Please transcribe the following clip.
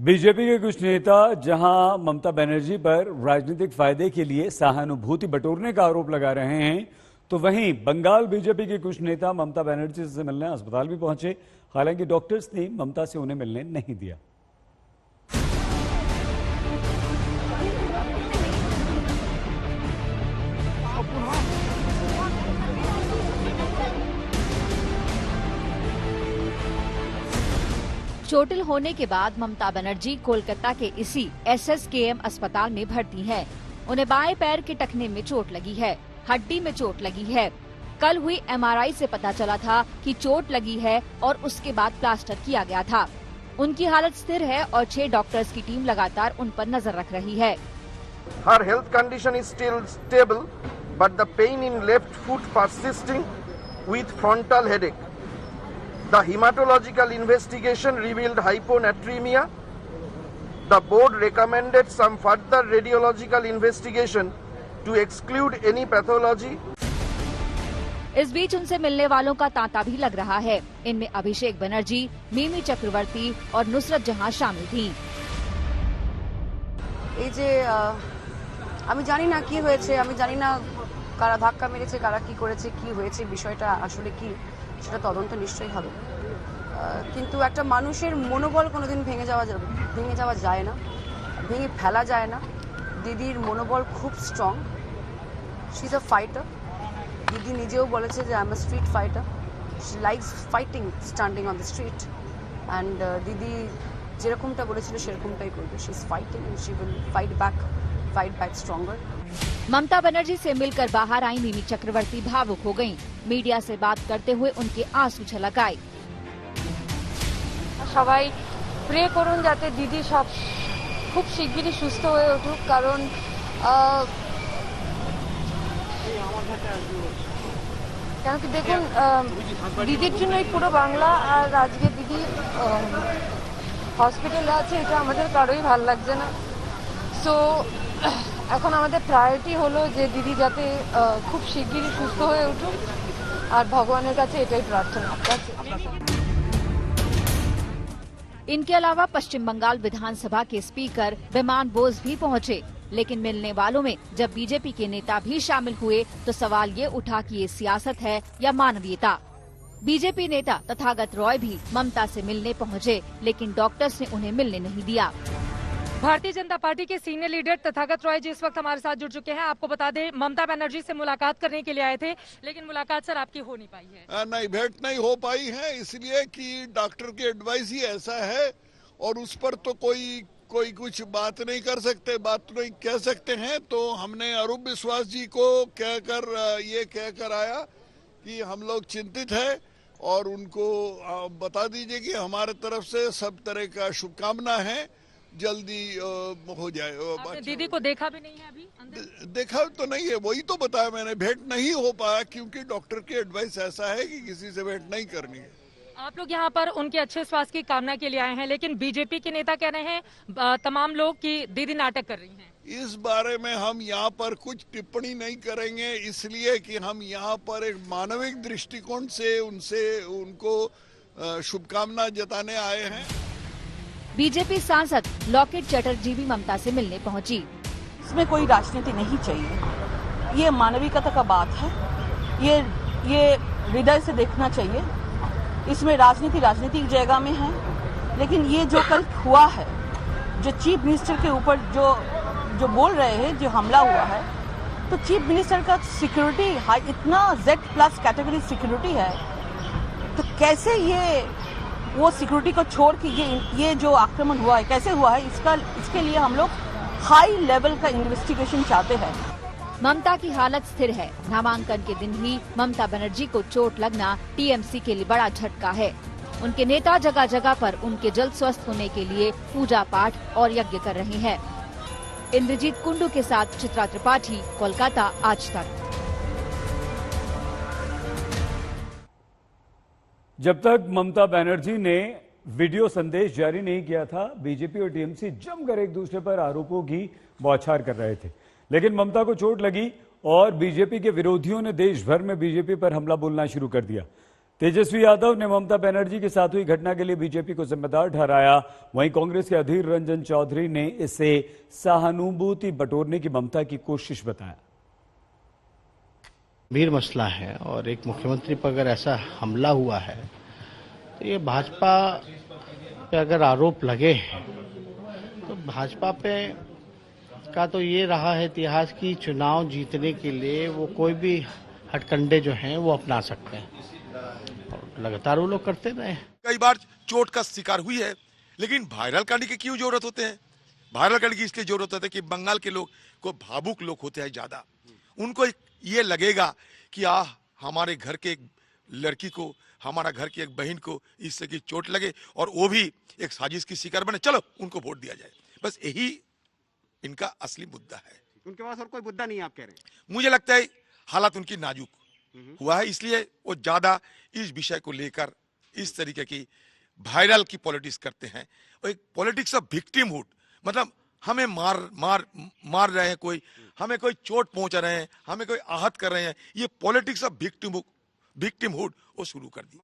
BJP के कुछ नेता जहां ममता बनर्जी पर राजनीतिक फायदे के लिए सहानुभूति बटोरने का आरोप लगा रहे हैं, तो वहीं बंगाल बीजेपी के कुछ नेता ममता बनर्जी से मिलने अस्पताल भी पहुंचे। हालांकि डॉक्टर्स ने ममता से उन्हें मिलने नहीं दिया। चोटिल होने के बाद ममता बनर्जी कोलकाता के इसी SSKM अस्पताल में भर्ती हैं। उन्हें बाएं पैर के टखने में चोट लगी है, हड्डी में चोट लगी है। कल हुई MRI से पता चला था कि चोट लगी है और उसके बाद प्लास्टर किया गया था। उनकी हालत स्थिर है और 6 डॉक्टर्स की टीम लगातार उन पर नजर रख रही है। Her health condition is still stable, but the pain in left foot persisting with frontal headache. The hematological investigation revealed hyponatremia. The board recommended some further radiological investigation to exclude any pathology. इस बीच उनसे मिलने वालों का तांता भी लग रहा है। इनमें अभिषेक बनर्जी, मिमी चक्रवर्ती और नुसरत जहां शामिल थी। এই যে আমি জানি না কি হয়েছে, আমি জানি না কারা ধাক্কা মেরেছে, কারা কি করেছে, কি হয়েছে, বিষয়টা আসলে কি সেটা তদন্ত নিশ্চয়ই হবে। কিন্তু একটা মানুষের মনোবল কোনোদিন ভেঙে যাওয়া যায় না, ভেঙে ফেলা যায় না। দিদির মনোবল খুব strong, she is a fighter. দিদি নিজেও বলেছে যে I am a street fighter, she likes fighting standing on the street. And দিদি যেরকমটা বলেছিল সেরকমটাই করবে। She is fighting and she will fight back stronger. Mamata Banerjee से मिलकर बाहर आई मिमी चक्रवर्ती भावुक हो गयीं। मीडिया से बात करते हुए उनके आंसू छलक आए। সবাই প্রে করুন যাতে দিদি সব খুব শিগগিরই সুস্থ হয়ে উঠুক, কারণ কেন কি দেখুন দিদির জন্যই পুরো বাংলা আর আজকে দিদি হসপিটালে আছে, এটা আমাদের কারোই ভালো লাগছে না। সো এখন আমাদের প্রায়োরিটি হলো যে দিদি যাতে খুব শিগগিরই সুস্থ হয়ে উঠুক, আর ভগবানের কাছে এটাই प्रार्थना। इनके अलावा पश्चिम बंगाल विधानसभा के स्पीकर विमान बोस भी पहुंचे, लेकिन मिलने वालों में जब बीजेपी के नेता भी शामिल हुए तो सवाल ये उठा कि ये सियासत है या मानवीयता। बीजेपी नेता तथागत रॉय भी ममता से मिलने पहुंचे, लेकिन डॉक्टर्स ने उन्हें मिलने नहीं दिया। भारतीय जनता पार्टी के सीनियर लीडर तथागत रॉय जी इस वक्त हमारे साथ जुड़ चुके हैं। आपको बता दें, ममता बनर्जी से मुलाकात करने के लिए आए थे, लेकिन मुलाकात सर आपकी हो नहीं पाई है। नहीं, भेंट नहीं हो पाई है, इसलिए कि डॉक्टर की एडवाइस ही ऐसा है और उस पर तो कोई कुछ बात नहीं कर सकते, बात नहीं कह सकते हैं। तो हमने अरूप विश्वास जी को कहकर आया कि हम लोग चिंतित है और उनको बता दीजिए कि हमारे तरफ से सब तरह का शुभकामना है, जल्दी हो जाए। आपने दीदी को देखा भी नहीं है अभी? देखा तो नहीं है, वही तो बताया मैंने, भेंट नहीं हो पाया क्योंकि डॉक्टर की एडवाइस ऐसा है कि किसी से भेंट नहीं करनी है। आप लोग यहाँ पर उनके अच्छे स्वास्थ्य की कामना के लिए आए हैं, लेकिन बीजेपी के नेता कह रहे हैं तमाम लोग कि दीदी नाटक कर रही हैं। इस बारे में हम यहाँ पर कुछ टिप्पणी नहीं करेंगे, इसलिए कि हम यहाँ पर एक मानविक दृष्टिकोण से उनको शुभकामना जताने आए हैं। बीजेपी सांसद लॉकेट चटर्जी भी ममता से मिलने पहुंची। इसमें कोई राजनीति नहीं चाहिए, ये मानविकता का बात है, ये हृदय से देखना चाहिए। इसमें राजनीतिक जगह में है, लेकिन ये जो कल हुआ है, जो चीफ मिनिस्टर के ऊपर जो बोल रहे हैं, जो हमला हुआ है, तो चीफ मिनिस्टर का सिक्योरिटी इतना Z+ कैटेगरी सिक्योरिटी है, तो कैसे वो सिक्योरिटी को छोड़ के ये जो आक्रमण हुआ है कैसे हुआ है, इसके लिए हम लोग हाई लेवल का इन्वेस्टिगेशन चाहते हैं। ममता की हालत स्थिर है। नामांकन के दिन ही ममता बनर्जी को चोट लगना TMC के लिए बड़ा झटका है। उनके नेता जगह जगह पर उनके जल्द स्वस्थ होने के लिए पूजा पाठ और यज्ञ कर रहे हैं। इंद्रजीत कुंडू के साथ चित्रा त्रिपाठी, कोलकाता, आज तक। जब तक ममता बनर्जी ने वीडियो संदेश जारी नहीं किया था, बीजेपी और TMC जमकर एक दूसरे पर आरोपों की बौछार कर रहे थे। लेकिन ममता को चोट लगी और बीजेपी के विरोधियों ने देश भर में बीजेपी पर हमला बोलना शुरू कर दिया। तेजस्वी यादव ने ममता बनर्जी के साथ हुई घटना के लिए बीजेपी को जिम्मेदार ठहराया। वहीं कांग्रेस के अधीर रंजन चौधरी ने इसे सहानुभूति बटोरने की ममता की कोशिश बताया। गंभीर मसला है और एक मुख्यमंत्री पर अगर ऐसा हमला हुआ है तो ये भाजपा पे अगर आरोप लगे हैं तो भाजपा पे का तो ये रहा है इतिहास की चुनाव जीतने के लिए वो कोई भी हथकंडे जो हैं वो अपना सकते हैं और लगातार वो लोग करते रहे। कई बार चोट का शिकार हुई है, लेकिन वायरल करने की क्यों जरूरत होते हैं? वायरल करने की इसलिए जरूरत होती है कि बंगाल के लोग को भावुक लोग होते हैं ज्यादा, उनको ये लगेगा कि हमारे घर के एक लड़की को, हमारा घर की एक बहन को इससे की चोट लगे और वो भी एक साजिश की शिकार बने, चलो उनको वोट दिया जाए। बस यही इनका असली मुद्दा है। उनके पास और कोई मुद्दा नहीं है, आप कह रहे हैं? मुझे लगता है हालात उनकी नाजुक हुआ है, इसलिए वो ज्यादा इस विषय को लेकर इस तरीके की वायरल की पॉलिटिक्स करते हैं। और एक पॉलिटिक्स ऑफ विक्टिमहुड, मतलब हमें मार रहे हैं, कोई हमें कोई चोट पहुंचा रहे हैं, हमें कोई आहत कर रहे हैं, ये पॉलिटिक्स ऑफ विक्टिमहुड वो शुरू कर दी।